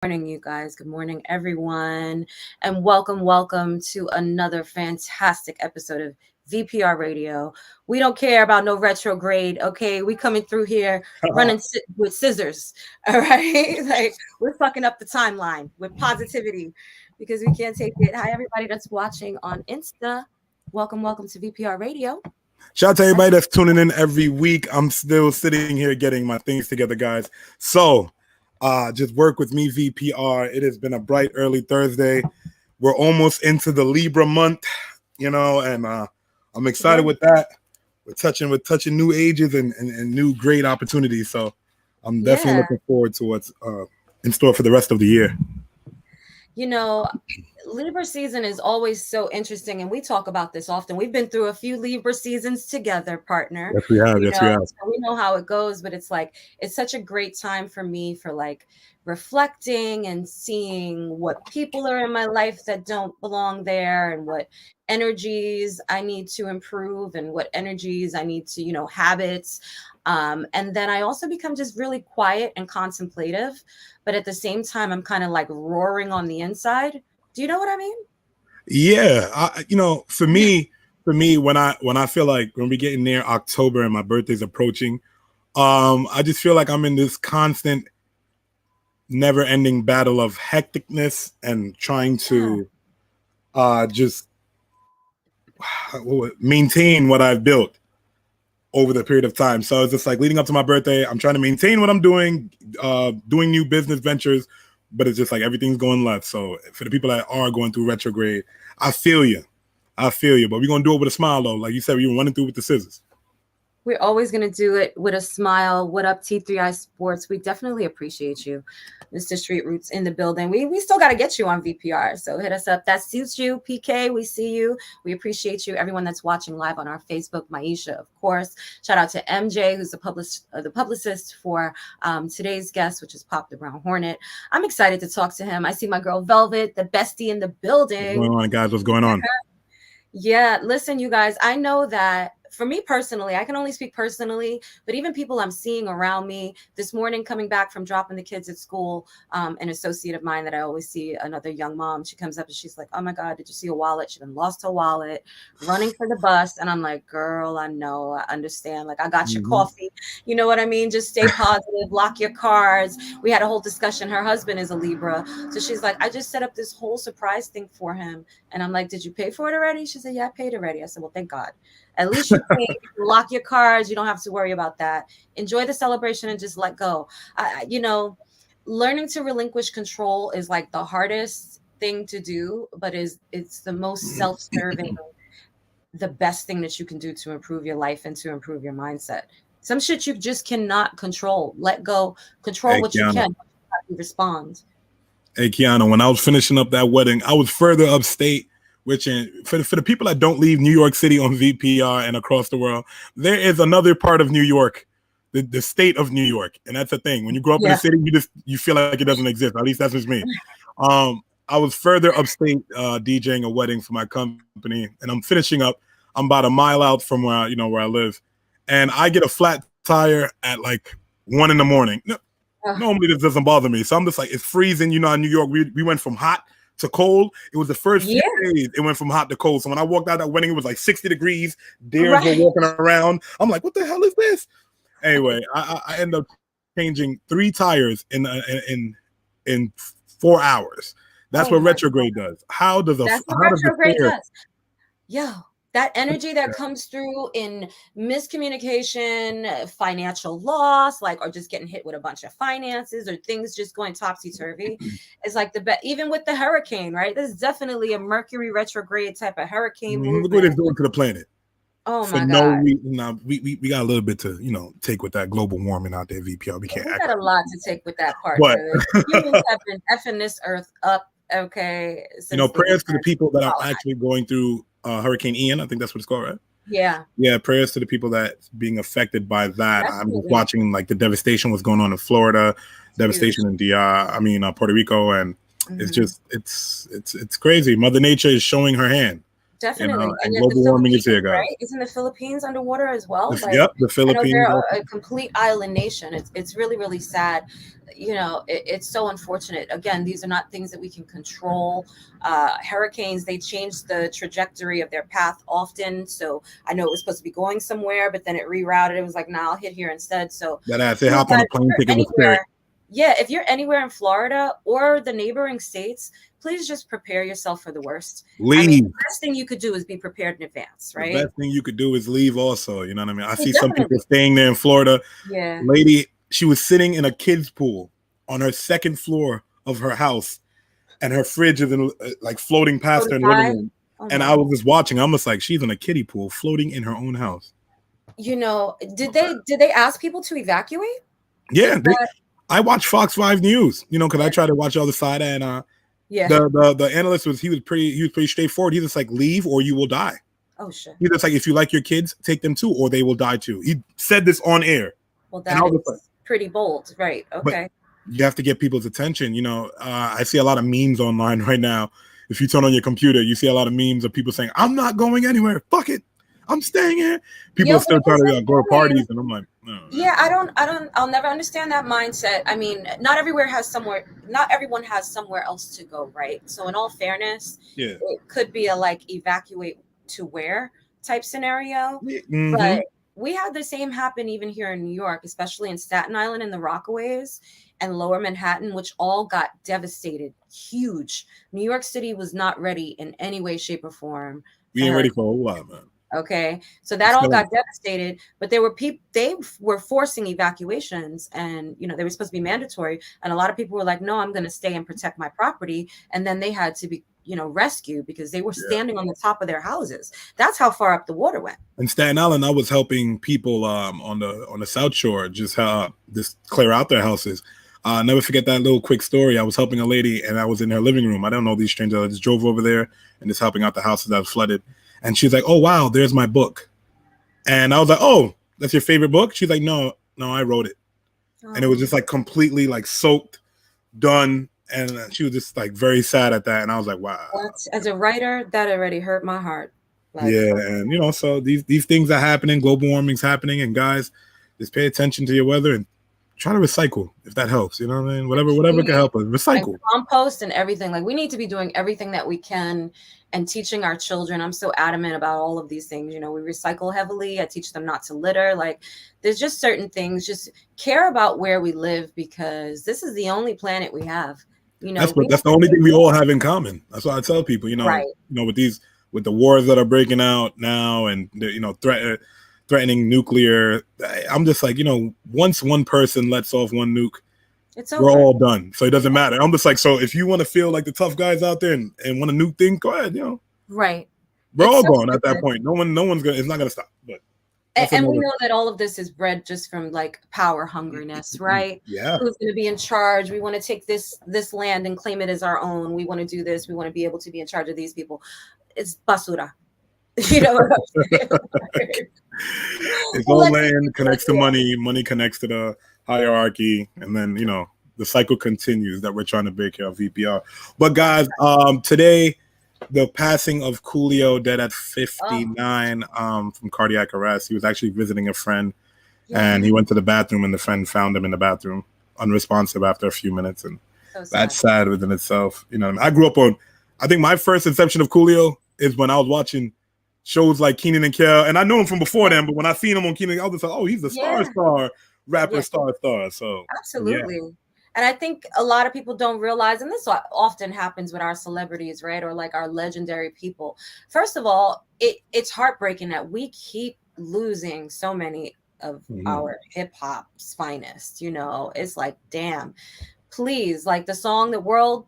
Morning, you guys. Good morning, everyone. And welcome to another fantastic episode of VPR Radio. We don't care about no retrograde, okay? We coming through here running with scissors, all right? Like, we're fucking up the timeline with positivity because we can't take it. Hi, everybody that's watching on Insta. Welcome to VPR Radio. Shout out to everybody that's tuning in every week. I'm still sitting here getting my things together, guys. So just work with me, VPR. It has been a bright early Thursday. We're almost into the Libra month, and I'm excited with that. We're touching new ages and new great opportunities. So I'm definitely looking forward to what's in store for the rest of the year. Libra season is always so interesting, and we talk about this often. We've been through a few Libra seasons together, partner. Yes, we have. We have. So we know how it goes, but it's such a great time for me for reflecting and seeing what people are in my life that don't belong there, and what energies I need to improve, and what energies I need to, habits. And then I also become just really quiet and contemplative, but at the same time, I'm kind of roaring on the inside. Do you know what I mean? Yeah. For me, when I feel like when we're getting near October and my birthday's approaching, I just feel like I'm in this constant, never-ending battle of hecticness and trying to just maintain what I've built over the period of time. So it's just leading up to my birthday, I'm trying to maintain what I'm doing new business ventures, but it's just everything's going left. So for the people that are going through retrograde, I feel you. But we're going to do it with a smile, though. Like you said, we were running through with the scissors. We're always going to do it with a smile. What up, T3I Sports? We definitely appreciate you. Mr. Street Roots in the building. We still got to get you on VPR, so hit us up. That suits you, PK. We see you. We appreciate you. Everyone that's watching live on our Facebook, Maisha, of course. Shout out to MJ, who's the publicist for today's guest, which is Pop the Brown Hornet. I'm excited to talk to him. I see my girl Velvet, the bestie in the building. What's going on, guys? What's going on? Yeah, listen, you guys, I know that for me personally, I can only speak personally, but even people I'm seeing around me this morning, coming back from dropping the kids at school, an associate of mine that I always see, another young mom, she comes up and she's like, oh my God, did you see a wallet? She done lost her wallet, running for the bus. And I'm like, girl, I know, I understand. I got your coffee. You know what I mean? Just stay positive, lock your cards. We had a whole discussion. Her husband is a Libra. So she's like, I just set up this whole surprise thing for him. And I'm like, did you pay for it already? She said, yeah, I paid already. I said, well, thank God. At least you paid. Lock your cards. You don't have to worry about that. Enjoy the celebration and just let go. Learning to relinquish control is the hardest thing to do, but it's the most self-serving, the best thing that you can do to improve your life and to improve your mindset. Some shit you just cannot control. Let go. Control what you can. Respond. Hey, Qiana, when I was finishing up that wedding, I was further upstate. Which for the people that don't leave New York City on VPR and across the world, there is another part of New York, the state of New York, and that's the thing. When you grow up in the city, you feel like it doesn't exist. At least that's just me. I was further upstate DJing a wedding for my company, and I'm finishing up. I'm about a mile out from where I live, and I get a flat tire at 1 a.m. Normally this doesn't bother me, so I'm just it's freezing. In New York, we went from hot to cold. It was the first few days it went from hot to cold. So when I walked out that wedding, it was 60 degrees. Deers were walking around. I'm like, what the hell is this? Anyway, I end up changing 3 tires in 4 hours. That's what retrograde does. That's what retrograde does. Yeah. That energy that comes through in miscommunication, financial loss, or just getting hit with a bunch of finances or things just going topsy-turvy is the best. Even with the hurricane, right? This is definitely a Mercury retrograde type of hurricane. Look what it's doing to the planet. Oh my God. We got a little bit to, take with that global warming out there, VPR. We got a lot to take with that part. Humans have been effing this earth up, okay? Prayers to the people that are actually going through Hurricane Ian, I think that's what it's called, right? Yeah. Prayers to the people that's being affected by that. I'm just watching the devastation what's going on in Florida, devastation in Puerto Rico, and it's just it's crazy. Mother Nature is showing her hand. Definitely. And And yet the global warming is here, Philippines, guys. right? Isn't the Philippines underwater as well? Like, Yep, the I know Philippines. they're a complete island nation. It's really, really sad. It's so unfortunate. Again, these are not things that we can control. Hurricanes, they change the trajectory of their path often. So I know it was supposed to be going somewhere, but then it rerouted. It was like, nah, I'll hit here instead. So That ass, they hop on a plane ticket with Spirit. yeah, if you're anywhere in Florida or the neighboring states, please just prepare yourself for the worst. Leave. I mean, the best thing you could do is be prepared in advance, right? The best thing you could do is leave also. You know what I mean? I see Definitely. some people staying there in Florida. Yeah. Lady, she was sitting in a kid's pool on her second floor of her house, and her fridge is in, like floating past her in the living room. And I was just watching. I'm just like, she's in a kiddie pool floating in her own house. Did they ask people to evacuate? Yeah. I watch Fox 5 News, because I try to watch all the side, and the analyst was pretty straightforward. He's just like, leave or you will die. Oh shit. He's just like, if you like your kids, take them too, or they will die too. He said this on air. Well, that is pretty bold, right? Okay. But you have to get people's attention. I see a lot of memes online right now. If you turn on your computer, you see a lot of memes of people saying, "I'm not going anywhere. Fuck it. I'm staying here." People are still trying to go to parties, and I'm like, no. Yeah, I'll never understand that mindset. I mean, not everyone has somewhere else to go, right? So in all fairness, it could be a like evacuate to where type scenario. Mm-hmm. But we had the same happen even here in New York, especially in Staten Island and the Rockaways and Lower Manhattan, which all got devastated. Huge. New York City was not ready in any way, shape, or form. We ain't ready for a whole lot, man. Okay, so that all got devastated, but there were they were forcing evacuations, and they were supposed to be mandatory, and a lot of people were like, no, I'm going to stay and protect my property, and then they had to be rescued because they were standing on the top of their houses. That's how far up the water went. In Staten Island, I was helping people on the South Shore just clear out their houses. I'll never forget that little quick story. I was helping a lady, and I was in her living room. I don't know these strangers. I just drove over there and just helping out the houses that was flooded. And she's like, "Oh wow, there's my book." And I was like, "Oh, that's your favorite book?" She's like, "No, I wrote it." Oh. And it was just like completely like soaked, done. And she was just like very sad at that. And I was like, "Wow." As a writer, that already hurt my heart. And so these things are happening. Global warming's happening, and guys, just pay attention to your weather and try to recycle if that helps. You know what I mean? Whatever can help us. Recycle. And compost and everything. Like we need to be doing everything that we can and teaching our children. I'm so adamant about all of these things. We recycle heavily. I teach them not to litter. Like there's just certain things. Just care about where we live because this is the only planet we have. That's the only thing we all have in common. That's what I tell people. Right. With the wars that are breaking out now, and threatening nuclear. I'm just like, once one person lets off one nuke, we're all done. So it doesn't matter. I'm just like, so if you want to feel like the tough guys out there and want to nuke things, go ahead, Right. We're all gone at that point. No one's gonna, it's not gonna stop. But and we know that all of this is bred just from like power hungriness, right? Yeah. Who's going to be in charge? We want to take this land and claim it as our own. We want to do this. We want to be able to be in charge of these people. It's basura. It's all land connects to money. Money connects to the hierarchy, and then the cycle continues that we're trying to break here on VPR. But guys, today the passing of Coolio, dead at 59 from cardiac arrest. He was actually visiting a friend, and he went to the bathroom, and the friend found him in the bathroom, unresponsive after a few minutes, and that's sad within itself. I grew up on. I think my first inception of Coolio is when I was watching shows like Kenan and Kel, and I know him from before then, but when I seen him on Kenan, I was just like, oh, he's the star rapper, star. So absolutely. Yeah. And I think a lot of people don't realize, and this often happens with our celebrities, right? Or like our legendary people. First of all, it's heartbreaking that we keep losing so many of our hip hop's finest. It's like, damn, please, like the song the world,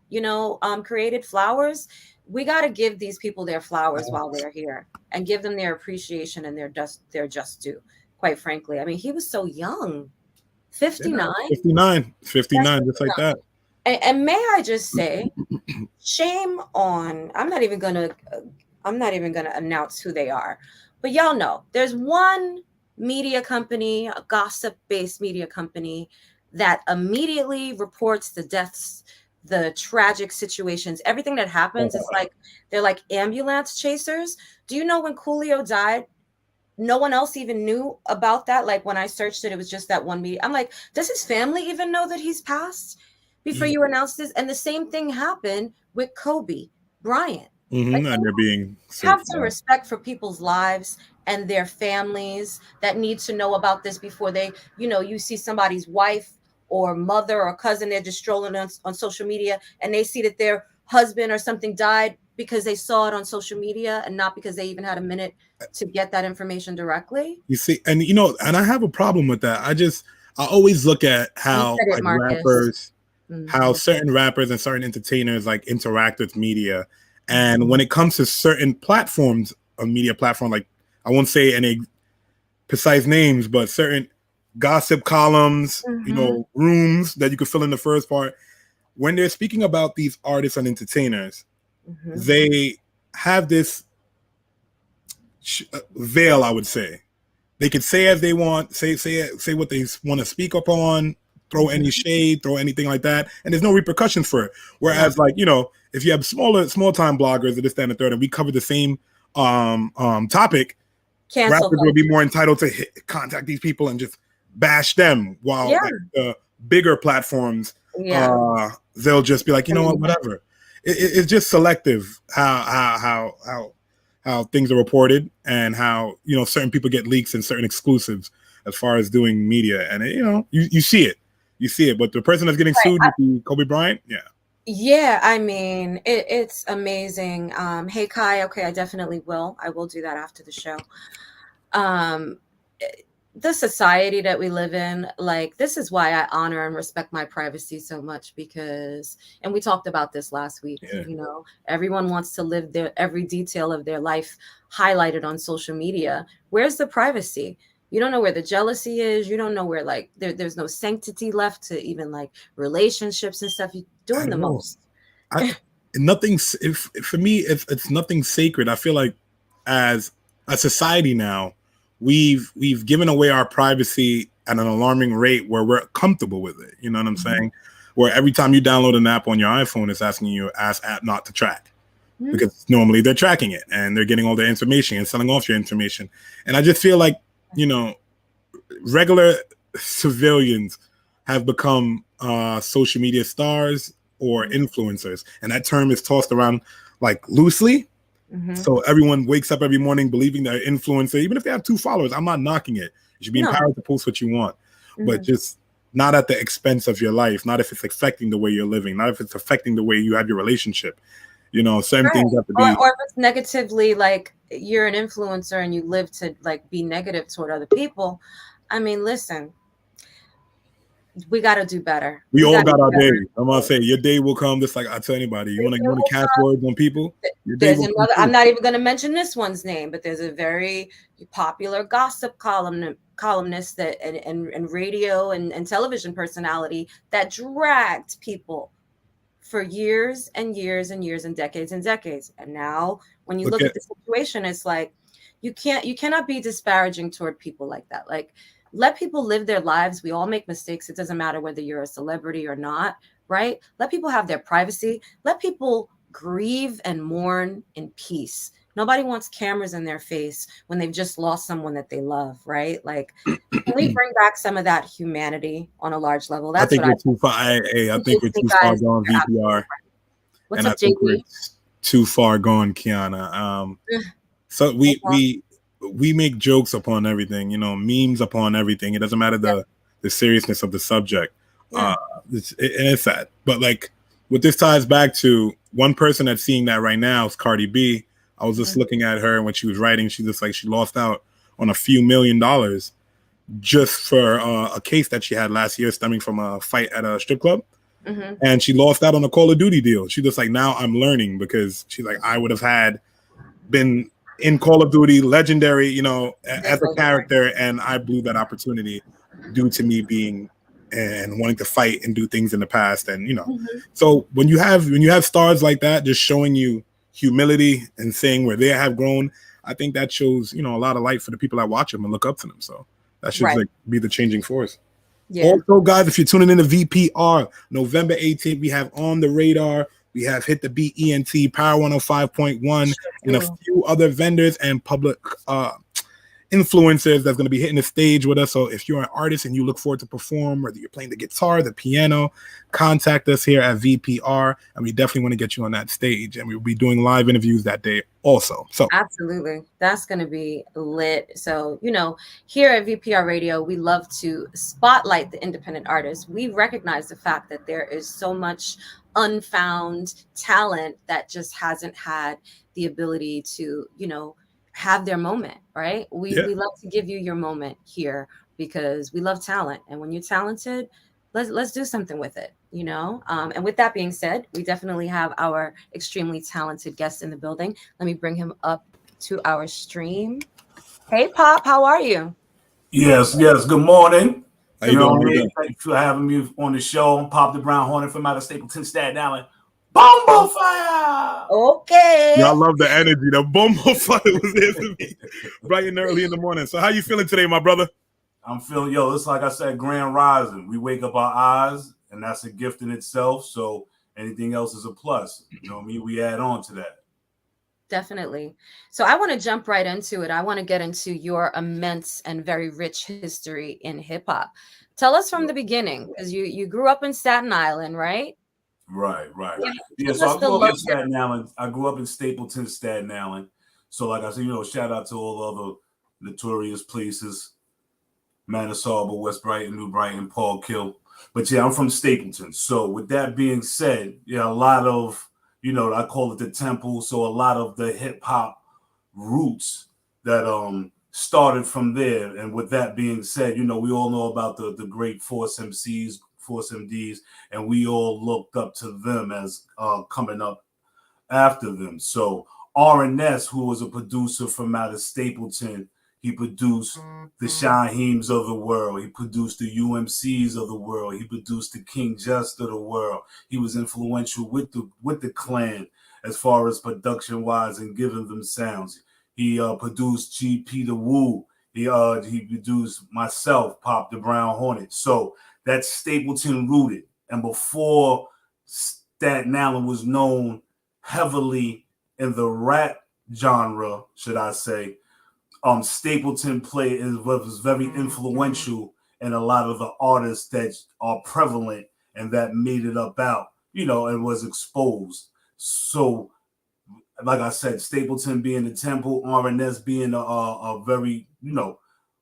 created, Flowers. We got to give these people their flowers while they're here and give them their appreciation and their just due, quite frankly. I mean, he was so young. 59? 59, just like that. And may I just say, shame on, I'm not even gonna announce who they are, but y'all know there's one media company, a gossip-based media company, that immediately reports the deaths the tragic situations, everything that happens. It's like they're like ambulance chasers. Do you know when Coolio died? No one else even knew about that. Like when I searched it, it was just that one media. I'm like, does his family even know that he's passed before you announced this? And the same thing happened with Kobe Bryant. Like, And they're being have some respect for people's lives and their families that need to know about this before they, you see somebody's wife or mother or cousin, they're just strolling on social media and they see that their husband or something died because they saw it on social media and not because they even had a minute to get that information directly. You see, and and I have a problem with that. I always look at how like rappers, how certain rappers and certain entertainers like interact with media. And when it comes to certain platforms, a media platform, like I won't say any precise names, but certain gossip columns, rooms that you could fill in the first part, when they're speaking about these artists and entertainers, they have this veil, I would say. They could say as they want, say what they want to speak upon, throw any shade, throw anything like that, and there's no repercussions for it. Whereas, like, if you have small time bloggers or this, that, and the third, and we cover the same topic, rappers will be more entitled to contact these people and just bash them, while like, the bigger platforms, they'll just be like, you know what, whatever. It's just selective how things are reported and how certain people get leaks and certain exclusives as far as doing media, and you see it. But the person that's getting sued would be Kobe Bryant. Yeah, I mean, it's amazing. Hey Kai, okay, I definitely will. I will do that after the show. The society that we live in, like, this is why I honor and respect my privacy so much, because, and we talked about this last week, everyone wants to live every detail of their life highlighted on social media. Where's the privacy? You don't know where the jealousy is. You don't know where, like, there's no sanctity left to even like relationships and stuff. You're doing the most. For me, it's nothing sacred. I feel like as a society now, we've given away our privacy at an alarming rate where we're comfortable with it. You know what I'm saying? Where every time you download an app on your iPhone, it's asking you ask app not to track, because normally they're tracking it and they're getting all the information and selling off your information. And I just feel like, regular civilians have become social media stars or influencers, and that term is tossed around like loosely. So everyone wakes up every morning believing they're an influencer, even if they have 2 followers. I'm not knocking it. You should be empowered to post what you want, but just not at the expense of your life. Not if it's affecting the way you're living. Not if it's affecting the way you have your relationship. Certain things have to be. Or if it's negatively, like you're an influencer and you live to like be negative toward other people. I mean, listen, we got to do better. We all got our day. I'm gonna say your day will come. Just like I tell anybody, you want to cast words on people. There's another. I'm not even going to mention this one's name, but there's a very popular gossip columnist that and radio and television personality that dragged people for years and years and years and decades. And now, when you look at the situation, it's like you cannot be disparaging toward people like that. Like, let people live their lives. We all make mistakes. It doesn't matter whether you're a celebrity or not, right? Let people have their privacy. Let people grieve and mourn in peace. Nobody wants cameras in their face when they've just lost someone that they love, right? Like, can we bring back some of that humanity on a large level? That's I think we're too far. I think we're too far gone, VPR. What's up, JD? Too far gone, Qiana. So we make jokes upon everything, memes upon everything. It doesn't matter the seriousness of the subject. It's sad. But like, what this ties back to, one person that's seeing that right now is Cardi B. I was just looking at her when she was writing. She just like, she lost out on a few $1 million just for a case that she had last year stemming from a fight at a strip club. And she lost out on a Call of Duty deal. She just like, now I'm learning, because she's like, I would have been in Call of Duty, legendary, as a character, and I blew that opportunity due to me being and wanting to fight and do things in the past. And so when you have stars like that just showing you humility and saying where they have grown, I think that shows a lot of light for the people that watch them and look up to them. So that should like be the changing force. Yeah. Also, guys, if you're tuning in to VPR, November 18th, we have On the Radar. We have Hit the Beat ENT, Power 105.1, and a Sure. few other vendors and public influencers that's going to be hitting the stage with us. So if you're an artist and you look forward to perform, whether you're playing the guitar, the piano, contact us here at VPR, and we definitely want to get you on that stage. And we'll be doing live interviews that day also. So Absolutely. That's going to be lit. So, here at VPR Radio, we love to spotlight the independent artists. We recognize the fact that there is so much unfound talent that just hasn't had the ability to, have their moment, right? We love to give you your moment here because we love talent. And when you're talented, let's do something with it, and with that being said, we definitely have our extremely talented guest in the building. Let me bring him up to our stream. Hey Pop, how are you? Yes, good morning. How you doing? Thank you for having me on the show. I'm Pop the Brown Hornet from out of Stapleton, Staten Island. Bumble fire! Okay. Yeah, I love the energy. The bumble fire was there for me bright and early in the morning. So how you feeling today, my brother? I'm feeling, it's like I said, grand rising. We wake up our eyes, and that's a gift in itself. So anything else is a plus. You know what I mean? We add on to that. Definitely. So I want to jump right into it. I want to get into your immense and very rich history in hip hop. Tell us from the beginning, because you grew up in Staten Island, right? Right. Yeah, So I grew up in Staten Island. I grew up in Stapleton, Staten Island. So like I said, shout out to all the other notorious places. Manasauba, West Brighton, New Brighton, Paul Kill. But yeah, I'm from Stapleton. So with that being said, a lot of, I call it the temple. So a lot of the hip hop roots that started from there. And with that being said, we all know about the great Force MCs, Force MDs, and we all looked up to them as coming up after them. So R&S, who was a producer from out of Stapleton, he produced the Shaheems of the world. He produced the UMCs of the world. He produced the King Just of the world. He was influential with the clan as far as production wise and giving them sounds. He produced GP the Woo. He produced myself, Pop the Brown Hornet. So that's Stapleton rooted. And before Staten Island was known heavily in the rap genre, should I say, Stapleton was very influential in a lot of the artists that are prevalent and that made it about, and was exposed. So, like I said, Stapleton being the temple, R&S being a very,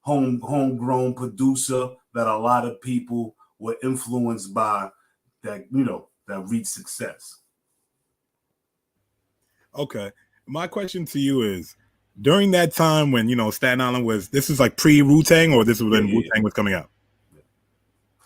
homegrown producer that a lot of people were influenced by that, that reached success. Okay. My question to you is, during that time when, Staten Island this is like pre-Wu-Tang, or this was when Wu-Tang was coming out?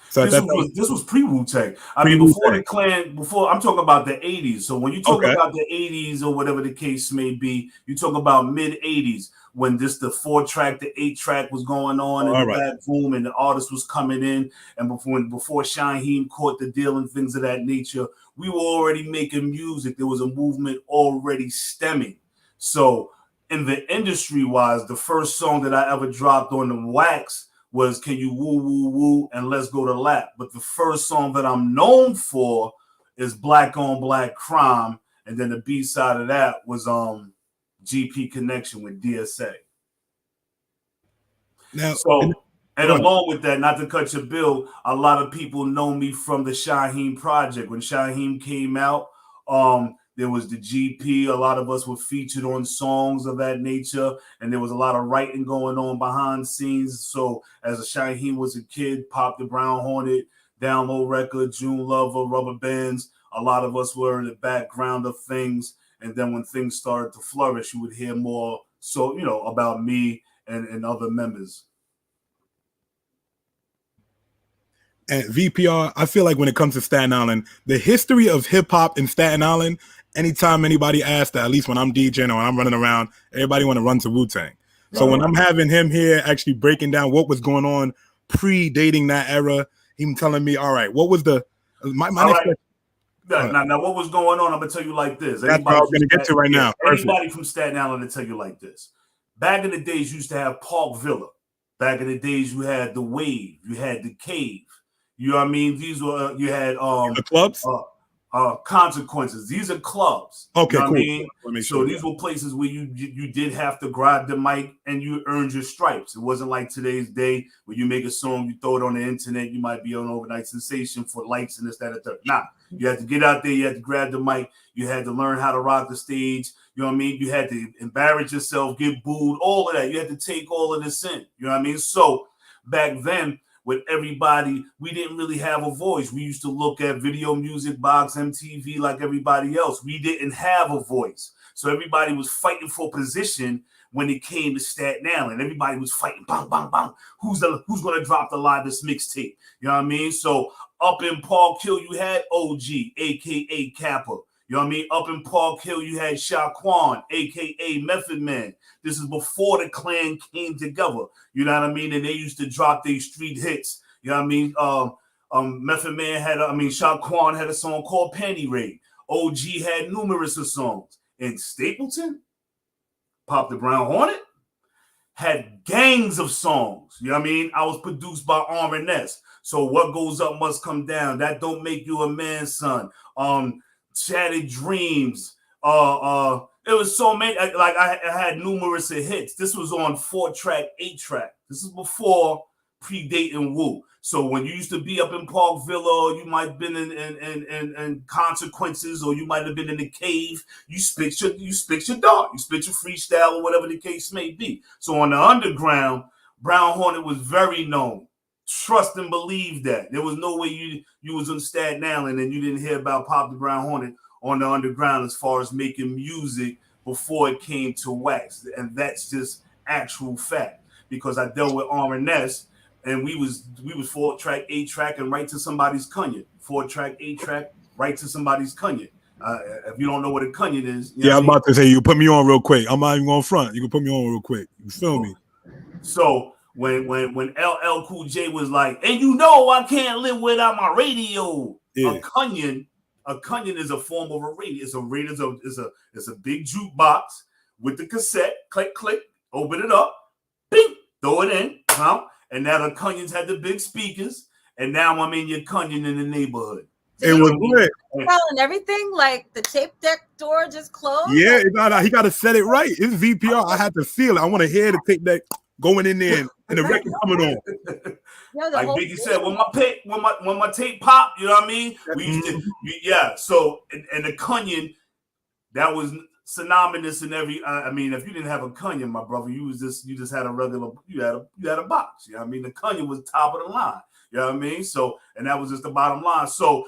So this was pre-Wu-Tang. I mean, before the clan, I'm talking about the 80s. So when you talk about the 80s or whatever the case may be, you talk about mid-80s when the 4-track, the 8-track was going on in the back room and the artist was coming in. And before Shaheem caught the deal and things of that nature, we were already making music. There was a movement already stemming. So in the industry-wise, the first song that I ever dropped on the wax was Can You Woo Woo Woo and Let's Go to Lap. But the first song that I'm known for is Black on Black Crime. And then the B-side of that was GP Connection with DSA. Now, and along with that, not to cut your bill, a lot of people know me from the Shaheem Project. When Shaheem came out, there was the GP. A lot of us were featured on songs of that nature, and there was a lot of writing going on behind scenes. So as Shaheem was a kid, Pop the Brown Hornet, Download Record, June Lover, Rubber Bands, a lot of us were in the background of things. And then when things started to flourish, you would hear more about me and other members. At VPR, I feel like when it comes to Staten Island, the history of hip hop in Staten Island, anytime anybody asks that, at least when I'm DJing or when I'm running around, everybody want to run to Wu-Tang. So when I'm having him here actually breaking down what was going on predating that era, him telling me, all right, what was my next question? Now, what was going on? I'm going to tell you like this. That's what I was going to get to right now. Anybody from Staten Island to tell you like this. Back in the days, you used to have Park Villa. Back in the days, you had the Wave, you had the Cave. You know what I mean? These were you had the clubs. Consequences. These are clubs. Okay, you know cool. What I mean? So these were places where you did have to grab the mic and you earned your stripes. It wasn't like today's day where you make a song, you throw it on the internet, you might be an overnight sensation for likes and this, that, and third. Nah, you had to get out there, you had to grab the mic, you had to learn how to rock the stage. You know what I mean? You had to embarrass yourself, get booed, all of that. You had to take all of this in. You know what I mean? So back then, with everybody, we didn't really have a voice. We used to look at Video Music Box, MTV like everybody else. We didn't have a voice. So everybody was fighting for position when it came to Staten Island. Everybody was fighting, bang, bang, bang. Who's going to drop the livest mixtape? You know what I mean? So up in Park Hill, you had OG, a.k.a. Kappa. You know what I mean? Up in Park Hill, you had Shaquan, a.k.a. Method Man. This is before the clan came together. You know what I mean? And they used to drop their street hits. You know what I mean? Method Man Shaquan had a song called Panty Raid. OG had numerous of songs. And Stapleton, Pop the Brown Hornet, had gangs of songs. You know what I mean? I was produced by R&S. So what goes up must come down. That don't make you a man, son. Shattered Dreams. It was so many. Like I had numerous of hits. This was on 4-track, 8-track. This is before predating Woo. So when you used to be up in Parkville, or you might have been in Consequences, or you might have been in the Cave, you spit your dart, you spit your freestyle, or whatever the case may be. So on the underground, Brown Hornet was very known. Trust and believe that. There was no way you was on Staten Island and you didn't hear about Pop the Brown Hornet on the underground as far as making music before it came to wax. And that's just actual fact, because I dealt with R&S and we was 4-track, 8-track, and right to somebody's cunyon. 4-track, 8-track, right to somebody's cunyon. If you don't know what a cunyon is. Yeah, I'm about to say, you put me on real quick. I'm not even going front. You can put me on real quick. You feel me? So when LL Cool J was like, and you know I can't live without my radio. Yeah. A cunyon is a form of a radio. It's a big jukebox with the cassette. Click, click, open it up, bing, throw it in. And now the cunions had the big speakers. And now I'm in your cunyon in the neighborhood. It was lit. And everything, like the tape deck door just closed. Yeah, he got to set it right. It's VPR. I had to feel it. I want to hear the tape deck going in there and the record coming on. Like Biggie said, when my tape popped, you know what I mean? We used to, So and the cunyon, that was synonymous in every. I mean, if you didn't have a cunyon, my brother, you just had a regular. You had a box. You know what I mean? The cunyon was top of the line. You know what I mean? So, and that was just the bottom line. So.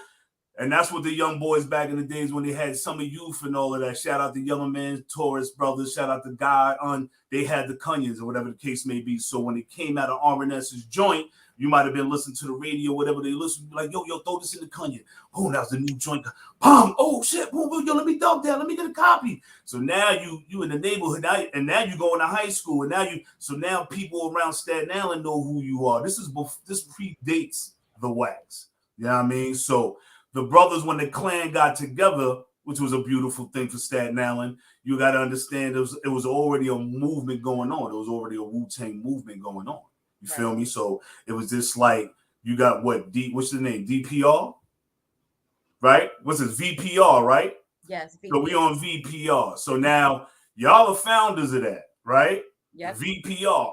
And that's what the young boys back in the days when they had Summer Youth and all of that. Shout out to Yellow Man, Taurus Brothers. Shout out to Guy on. They had the cunions or whatever the case may be. So when it came out of R&S's joint, you might have been listening to the radio, whatever they listen, like, yo, throw this in the cunyon. Oh, that was the new joint. Boom! Oh shit! Boom! Yo, let me dog that. Let me get a copy. So now you in the neighborhood, now you going to high school, and now people around Staten Island know who you are. This predates the wax. You know what I mean? So. The brothers, when the clan got together, which was a beautiful thing for Staten Island, you got to understand it was already a movement going on. There was already a Wu-Tang movement going on. You feel me? So it was just like, you got what's the name? DPR? Right? What's this? VPR, right? Yes. VPR. So we on VPR. So now y'all are founders of that, right? Yes. VPR.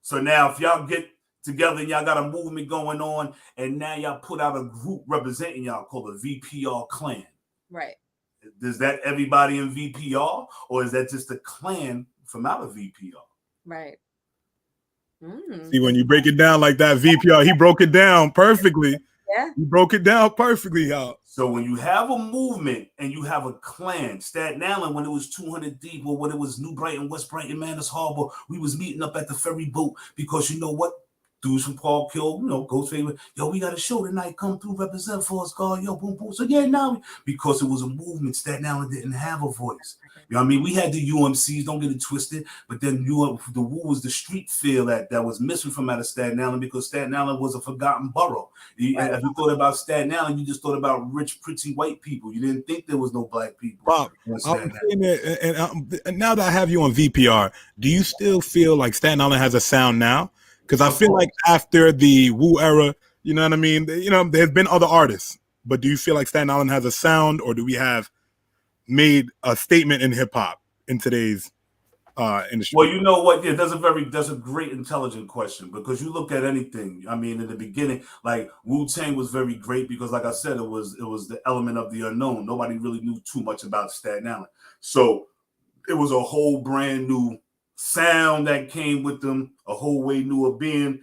So now if y'all get together and y'all got a movement going on, and now y'all put out a group representing y'all called the VPR clan. Right. Is that everybody in VPR, or is that just a clan from out of VPR? Right. See, when you break it down like that, VPR, he broke it down perfectly. Yeah. He broke it down perfectly, y'all. So when you have a movement and you have a clan, Staten Island, when it was 200 deep, or when it was New Brighton, West Brighton, Manus Harbor, we was meeting up at the ferry boat because you know what? Dudes from Park Hill, Ghost favorite. Yo, we got a show tonight. Come through, represent for us, God. Yo, boom, boom. So yeah, now because it was a movement, Staten Island didn't have a voice. You know what I mean? We had the UMCs, don't get it twisted, but then the Woo was the street feel that was missing from out of Staten Island, because Staten Island was a forgotten borough. If you thought about Staten Island, you just thought about rich, pretty white people. You didn't think there was no black people. Bob, and now that I have you on VPR, do you still feel like Staten Island has a sound now? Because I feel like after the Wu era, you know what I mean? You know, there's been other artists, but do you feel like Staten Island has a sound, or do we have made a statement in hip hop in today's industry? Well, you know what? Yeah, that's a great intelligent question, because you look at anything. I mean, in the beginning, like Wu-Tang was very great because, like I said, it was the element of the unknown. Nobody really knew too much about Staten Island, so it was a whole brand new sound that came with them, a whole way new of being.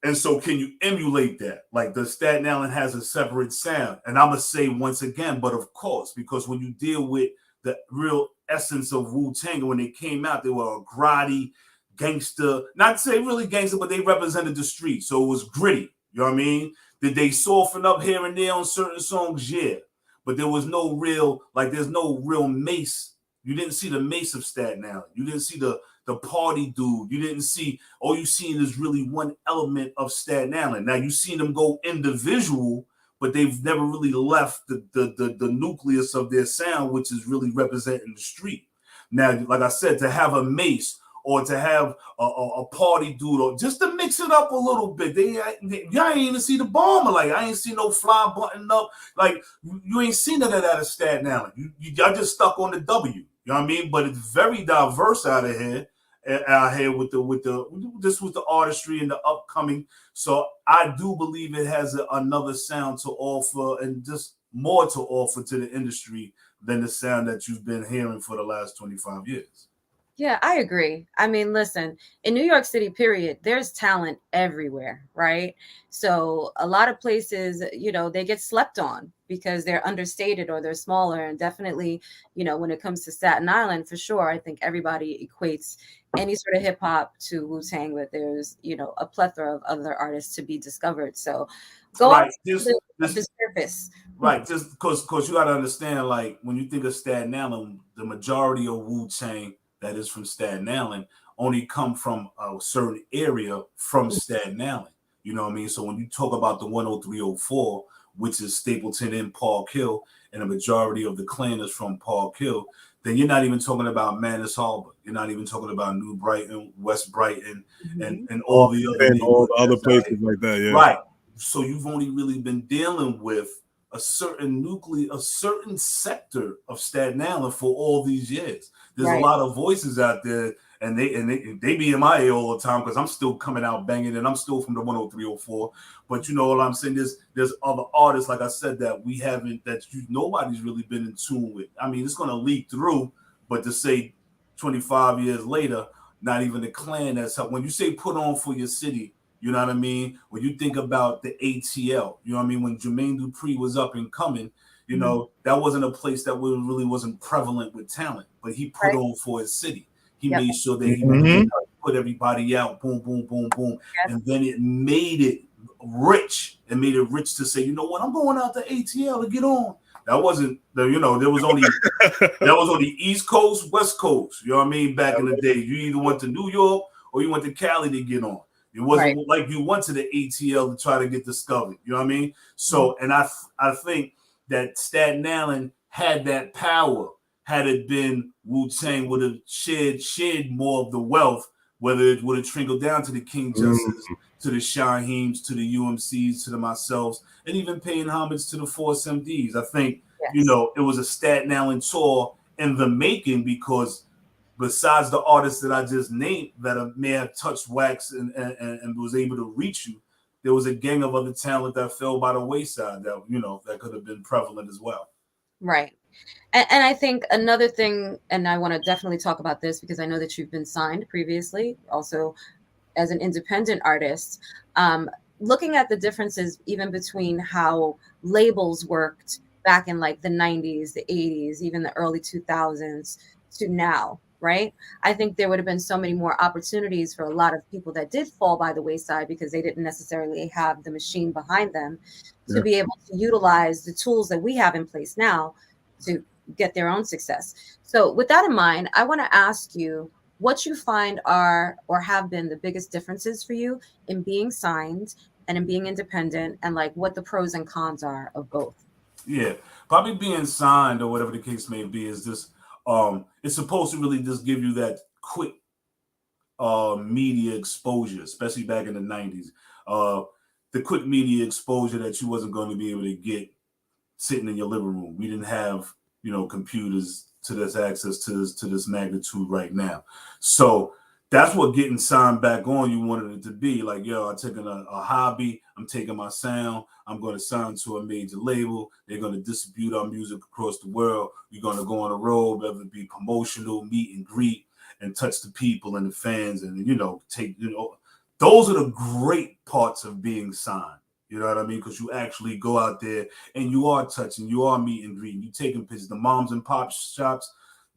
And so, can you emulate that? Like, the Staten Island has a separate sound, and I'm gonna say once again, but of course, because when you deal with the real essence of Wu-Tang, when they came out, they were a grotty gangster, not to say really gangster, but they represented the street, so it was gritty. You know what I mean? Did they soften up here and there on certain songs? Yeah, but there was no real, like, there's no real mace. You didn't see the mace of Staten Island. You didn't see the party dude. You didn't see, all you seen is really one element of Staten Island. Now, you seen them go individual, but they've never really left the nucleus of their sound, which is really representing the street. Now, like I said, to have a mace or to have a party dude, or just to mix it up a little bit. Y'all ain't even see the bomber. Like, I ain't seen no fly button up. Like, you ain't seen none of that at Staten Island. Y'all just stuck on the W. You know what I mean? But it's very diverse out here with the artistry and the upcoming. So I do believe it has another sound to offer, and just more to offer to the industry than the sound that you've been hearing for the last 25 years. Yeah, I agree. I mean, listen, in New York City, period, there's talent everywhere, right? So a lot of places, they get slept on because they're understated or they're smaller. And definitely, when it comes to Staten Island, for sure, I think everybody equates any sort of hip hop to Wu-Tang, but there's, a plethora of other artists to be discovered. So go on to the surface. Right, just because you got to understand, like, when you think of Staten Island, the majority of Wu-Tang that is from Staten Island only come from a certain area from Staten Island. You know what I mean? So when you talk about the 10304, which is Stapleton and Park Hill, and a majority of the clan is from Park Hill, then you're not even talking about Manus Harbor. You're not even talking about New Brighton, West Brighton, and all the other places like that. Yeah. Right. So you've only really been dealing with a certain a certain sector of Staten Island for all these years. There's a lot of voices out there, and they be in my ear all the time because I'm still coming out banging, and I'm still from the 10304. But you know what I'm saying? There's other artists, like I said, that we haven't, nobody's really been in tune with. I mean, it's gonna leak through, but to say 25 years later, not even the clan that's up. When you say put on for your city, you know what I mean? When you think about the ATL, you know what I mean? When Jermaine Dupri was up and coming, that wasn't a place that really wasn't prevalent with talent, but he put on for his city. He made sure that he put everybody out, boom, boom, boom, boom. Yes. And then it made it rich. It made it rich to say, you know what, I'm going out to ATL to get on. That wasn't, there was only that was on the East Coast, West Coast. You know what I mean? Back in the day, you either went to New York or you went to Cali to get on. It wasn't like you went to the ATL to try to get discovered. You know what I mean? So, and I think that Staten Island had that power. Had it been Wu-Tang would have shared more of the wealth, whether it would have trickled down to the King Justice, to the Shaheems, to the UMCs, to the myself, and even paying homage to the Force MDs. I think, it was a Staten Island tour in the making, because besides the artists that I just named that may have touched wax and was able to reach you, there was a gang of other talent that fell by the wayside that, that could have been prevalent as well. Right. And I think another thing, and I want to definitely talk about this because I know that you've been signed previously, also as an independent artist, looking at the differences even between how labels worked back in like the 90s, the 80s, even the early 2000s to now. Right. I think there would have been so many more opportunities for a lot of people that did fall by the wayside because they didn't necessarily have the machine behind them to be able to utilize the tools that we have in place now to get their own success. So with that in mind, I want to ask you what you find are or have been the biggest differences for you in being signed and in being independent, and like what the pros and cons are of both. Yeah, probably being signed or whatever the case may be is just it's supposed to really just give you that quick media exposure, especially back in the 90s. The quick media exposure that you wasn't going to be able to get sitting in your living room. We didn't have, computers to this access to this magnitude right now. So that's what getting signed back on you wanted it to be. Like, yo, I'm taking a hobby. I'm taking my sound. I'm going to sign to a major label. They're going to distribute our music across the world. We're going to go on the road, whether it be promotional, meet and greet, and touch the people and the fans, and those are the great parts of being signed. You know what I mean? Because you actually go out there and you are touching, you are meet and greeting, you taking pictures. The moms and pop shops,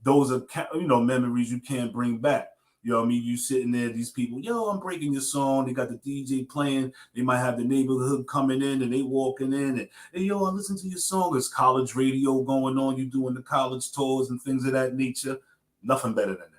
those are memories you can't bring back. You know what I mean? You sitting there, these people, yo, I'm breaking your song. They got the DJ playing. They might have the neighborhood coming in and they walking in and, hey, yo, I listen to your song. There's college radio going on. You doing the college tours and things of that nature. Nothing better than that.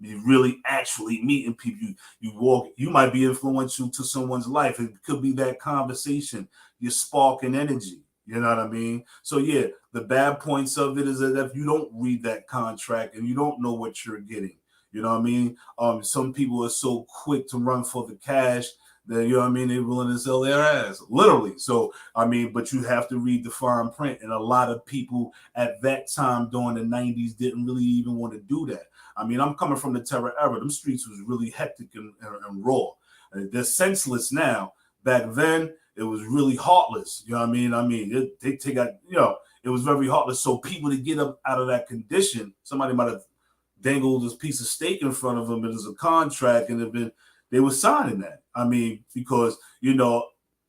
You really actually meeting people. You walk. You might be influential to someone's life. It could be that conversation. You're sparking energy. You know what I mean? So yeah, the bad points of it is that if you don't read that contract and you don't know what you're getting, you know what I mean? Some people are so quick to run for the cash that, you know what I mean, they're willing to sell their ass, literally. So, I mean, but you have to read the fine print. And a lot of people at that time during the 90s didn't really even want to do that. I mean, I'm coming from the terror era. Them streets was really hectic and raw. They're senseless now. Back then, it was really heartless. You know what I mean? They take out, it was very heartless. So people to get up out of that condition, somebody might have dangled this piece of steak in front of them as a contract, and they were signing that. I mean, because,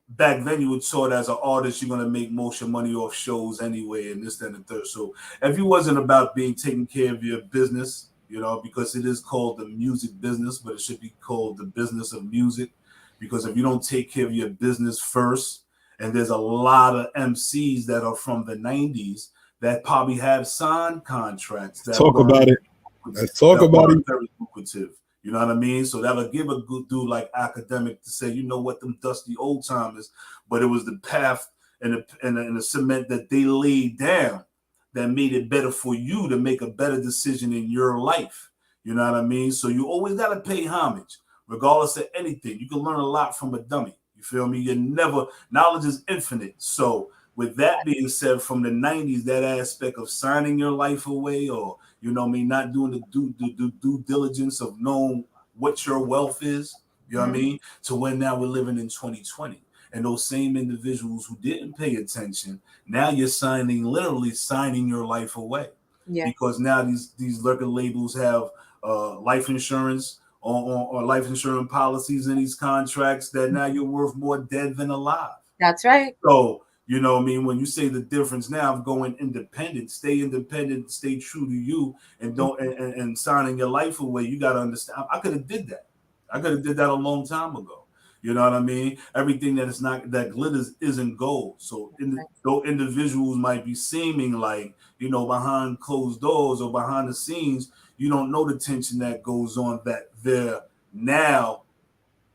back then you would saw it as an artist, you're going to make most of your money off shows anyway, and this, that, and the third. So if you wasn't about being taking care of your business, because it is called the music business, but it should be called the business of music. Because if you don't take care of your business first, and there's a lot of MCs that are from the 90s that probably have signed contracts. Let's talk about it. Very lucrative. You know what I mean? So that would give a good dude like Academic to say, you know what, them dusty old timers, but it was the path and the cement that they laid down that made it better for you to make a better decision in your life. You know what I mean? So you always got to pay homage, regardless of anything. You can learn a lot from a dummy. You feel me? Knowledge is infinite. So with that being said, from the 90s, that aspect of signing your life away, or, not doing the due diligence of knowing what your wealth is, you know what I mean? To when now we're living in 2020. And those same individuals who didn't pay attention, now you're literally signing your life away. Yeah. Because now these record labels have life insurance or life insurance policies in these contracts that now you're worth more dead than alive. That's right. So, you know what I mean? When you say the difference now of going independent, stay true to you, and don't and signing your life away, you got to understand. I could have did that. I could have did that a long time ago. You know what I mean? Everything that glitters isn't gold. So though individuals might be seeming like, behind closed doors or behind the scenes, you don't know the tension that goes on that they're now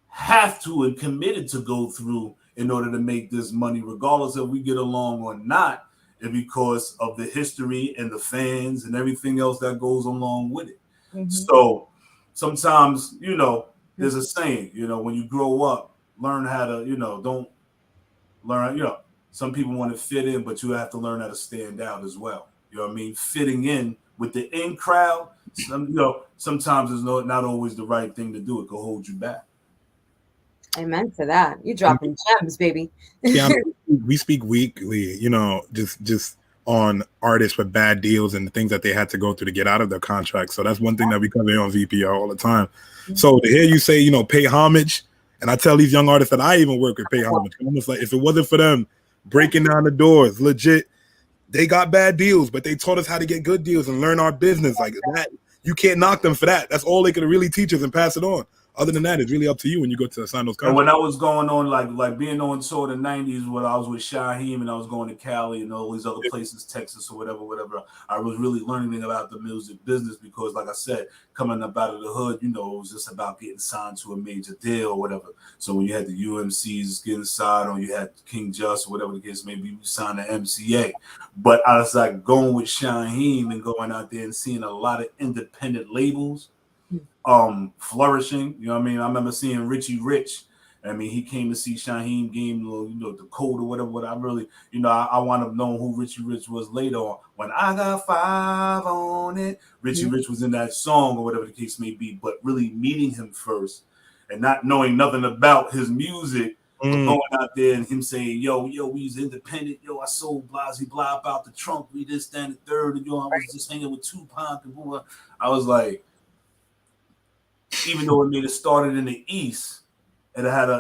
have to and committed to go through in order to make this money, regardless if we get along or not, and because of the history and the fans and everything else that goes along with it. Mm-hmm. So sometimes, there's a saying, when you grow up, learn how to, don't learn, some people want to fit in, but you have to learn how to stand out as well. You know what I mean? Fitting in with the in crowd, sometimes is not always the right thing to do. It can hold you back. Amen to that. You dropping gems, baby. Yeah, we speak weekly, just on artists with bad deals and the things that they had to go through to get out of their contracts. So that's one thing that we cover on VPR all the time. Mm-hmm. So to hear you say, pay homage, and I tell these young artists that I even work with, pay homage. Almost like if it wasn't for them breaking down the doors, legit, they got bad deals, but they taught us how to get good deals and learn our business. Like that, you can't knock them for that. That's all they could really teach us and pass it on. Other than that, it's really up to you when you go to sign those contracts. And when I was going on, like being on tour in the 90s, when I was with Shaheem and I was going to Cali and all these other places, Texas or whatever, I was really learning about the music business because, like I said, coming up out of the hood, it was just about getting signed to a major deal or whatever. So when you had the UMCs getting signed or you had King Just or whatever the case may be, you signed the MCA. But I was like going with Shaheem and going out there and seeing a lot of independent labels. flourishing. You know what I mean? I remember seeing Richie Rich. I mean, he came to see Shaheem game, you know, the code or whatever. What I really, you know, I wound up knowing who Richie Rich was later on. When I got 5 on it, Richie Rich was in that song or whatever the case may be. But really meeting him first and not knowing nothing about his music, but going out there and him saying, yo, we was independent. Yo, I sold blasey blah about the trunk. We this, that, and the third. And, yo, I was just hanging with Tupac and blah. I was like, even though it may have started in the East, and it had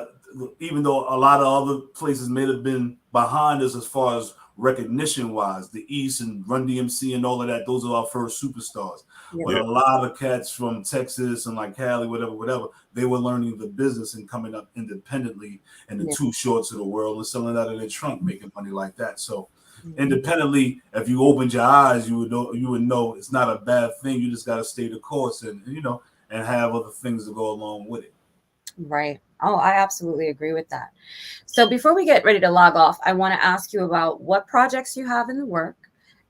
even though a lot of other places may have been behind us as far as recognition wise, the East and Run DMC and all of that, those are our first superstars. Yeah. But a lot of cats from Texas and like Cali, whatever, they were learning the business and coming up independently in the Too Shorts of the world and selling out of their trunk, making money like that. So independently, if you opened your eyes, you would know it's not a bad thing. You just got to stay the course and, you know, and have other things to go along with it. Right. Oh, I absolutely agree with that. So before we get ready to log off, I want to ask you about what projects you have in the work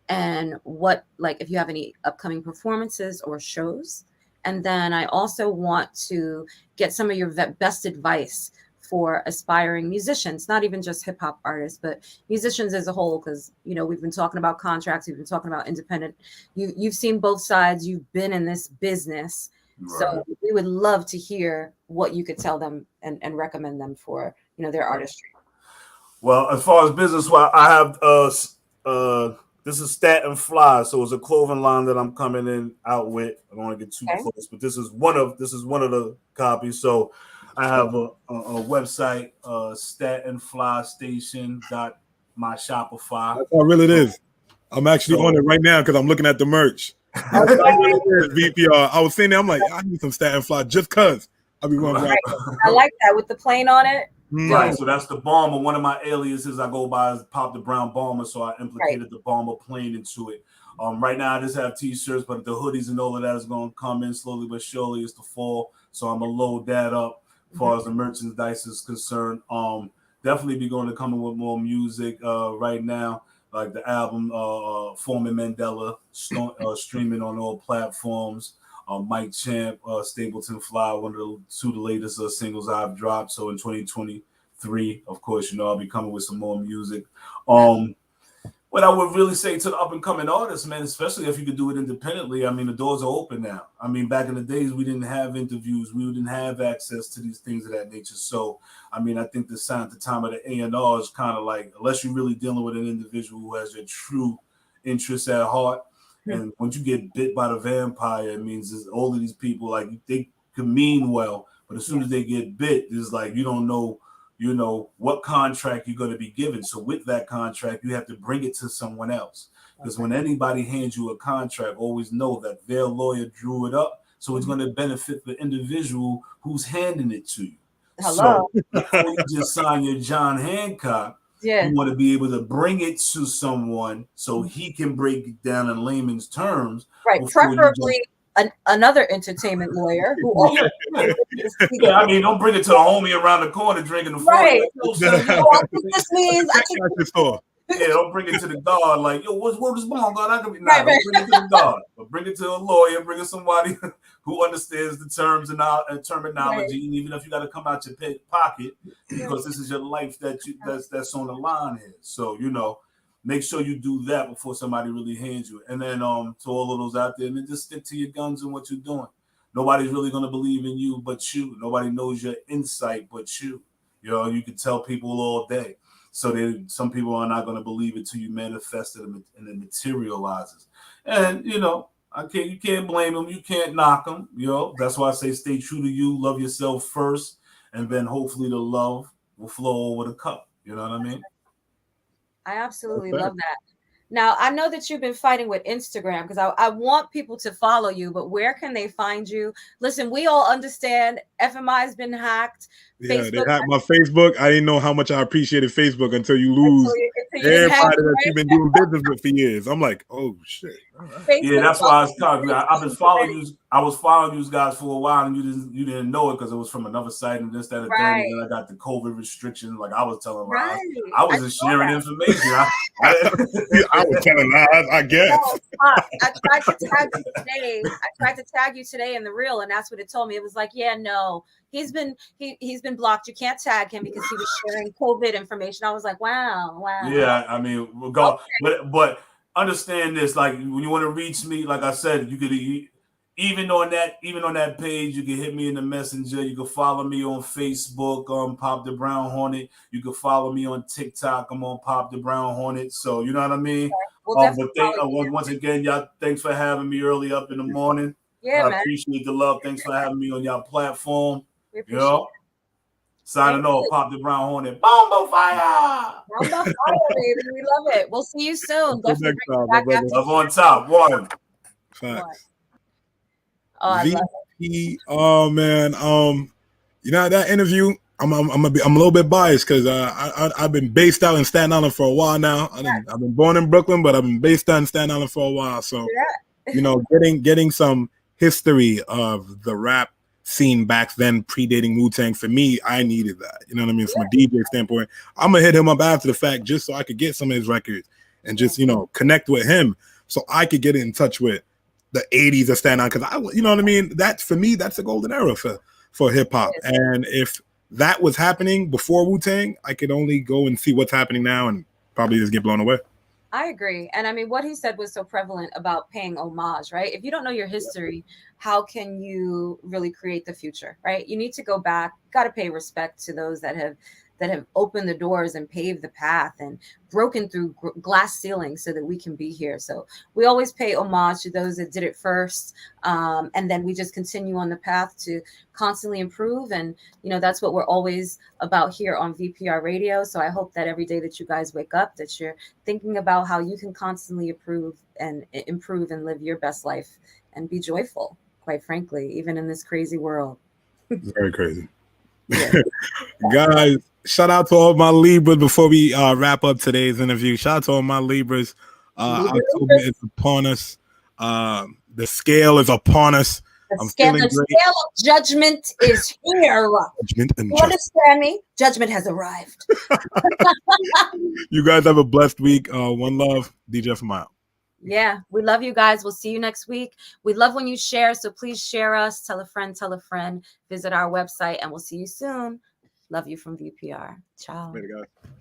and what, like, if you have any upcoming performances or shows. And then I also want to get some of your best advice for aspiring musicians, not even just hip hop artists, but musicians as a whole. Because, you know, we've been talking about contracts. We've been talking about independent. You've seen both sides. You've been in this business. Right. So we would love to hear what you could tell them and recommend them for, you know, their artistry. Well, as far as business, I have this is Staten Fly, so it's a clothing line that I'm coming in out with. I don't want to get too close, but this is one of the copies. So I have a website, statenflystation.myshopify. That's how real it is. I'm actually on it right now because I'm looking at the merch. VPR. I was saying that I'm like, I need some Staten Fly just cause I'll be running. Right. I like that with the plane on it. Right, so that's the bomber. One of my aliases I go by is Pop the Brown Bomber, so I implicated the bomber plane into it. Right now I just have t-shirts, but the hoodies and all of that is going to come in slowly but surely. It's the fall, so I'm gonna load that up as far as the merchandise is concerned. Definitely be going to come in with more music right now. Like the album, Foreman Mandela, streaming on all platforms. Mike Champ, Stapleton Fly, one of the latest singles I've dropped. So in 2023, of course, you know, I'll be coming with some more music. What I would really say to the up and coming artists, man, especially if you could do it independently, I mean, the doors are open now. I mean, back in the days, we didn't have interviews. We didn't have access to these things of that nature. So, I mean, I think the sign at the time of the A&R is kind of like, unless you're really dealing with an individual who has your true interests at heart. And once you get bit by the vampire, it means all of these people, like, they can mean well, but as soon as they get bit, it's like, you don't know, you know, what contract you're going to be given. So with that contract, you have to bring it to someone else. Because when anybody hands you a contract, always know that their lawyer drew it up. So it's going to benefit the individual who's handing it to you. Hello. So before you just sign your John Hancock, you want to be able to bring it to someone so he can break it down in layman's terms. Right. Preferably another entertainment lawyer who also I mean, don't bring it to the homie around the corner drinking the right. This means I can don't bring it to the guard like, yo, what's this bond, God? I can be don't bring it to the guard, but bring it to a lawyer, bring it somebody who understands the terms and terminology, and even if you got to come out your pocket because this is your life that's on the line here. So, you know, make sure you do that before somebody really hands you. And then to all of those out there, then just stick to your guns and what you're doing. Nobody's really going to believe in you but you. Nobody knows your insight but you. You know, you can tell people all day. So some people are not going to believe it till you manifest it and it materializes. And, you know, you can't blame them. You can't knock them. You know, that's why I say stay true to you. Love yourself first. And then hopefully the love will flow over the cup. You know what I mean? I absolutely love that. Now, I know that you've been fighting with Instagram because I want people to follow you, but where can they find you? Listen, we all understand FMI has been hacked. Yeah, Facebook, they hacked my Facebook. I didn't know how much I appreciated Facebook until you lose everybody that you've been doing business with for years. I'm like, oh, shit. Yeah, that's why I've been following you. I was following you guys for a while, and you didn't know it because it was from another site and this, that, and third. And then I got the COVID restrictions. Like I was telling lies. I was just sharing information. I was telling lies, I guess. No, I tried to tag you today. I tried to tag you today in the reel, and that's what it told me. It was like, yeah, no, he's been blocked. You can't tag him because he was sharing COVID information. I was like, wow. Yeah, I mean, we'll go, but understand this. Like when you want to reach me, like I said, you could. Even on that page, you can hit me in the messenger. You can follow me on Facebook, Pop the Brown Hornet. You can follow me on TikTok. I'm on Pop the Brown Hornet. So you know what I mean. Okay. Once again, y'all, thanks for having me early up in the morning. Yeah, I appreciate the love. Thanks for having me on y'all platform. We appreciate it. Signing off, Pop the Brown Hornet. Bombo fire! Bombo fire, baby. We love it. We'll see you soon. Definitely bring you back after love on top. One. Facts. Oh, I love it. Oh man, you know that interview. I'm a little bit biased because I've been based out in Staten Island for a while now. I've been born in Brooklyn, but I've been based out in Staten Island for a while. So you know, getting some history of the rap scene back then, predating Wu-Tang, for me, I needed that. You know what I mean? From a DJ standpoint, I'm gonna hit him up after the fact just so I could get some of his records and just connect with him so I could get in touch with the 80s of Staten Island, because you know what I mean? That for me, that's a golden era for hip hop. And if that was happening before Wu-Tang, I could only go and see what's happening now and probably just get blown away. I agree. And I mean, what he said was so prevalent about paying homage, right? If you don't know your history, how can you really create the future, right? You need to go back, got to pay respect to those that have opened the doors and paved the path and broken through glass ceilings so that we can be here. So we always pay homage to those that did it first. And then we just continue on the path to constantly improve. And, that's what we're always about here on VPR radio. So I hope that every day that you guys wake up, that you're thinking about how you can constantly improve and live your best life and be joyful, quite frankly, even in this crazy world. Very crazy. Yeah. Guys, shout out to all my Libras before we wrap up today's interview. Shout out to all my Libras. October is upon us. The scale is upon us. The scale of judgment is here. You understand me? Judgment has arrived. You guys have a blessed week. One love. DJFMi out. Yeah, we love you guys. We'll see you next week. We love when you share, so please share us. Tell a friend. Visit our website, and we'll see you soon. Love you from VPR. Ciao. Later, guys.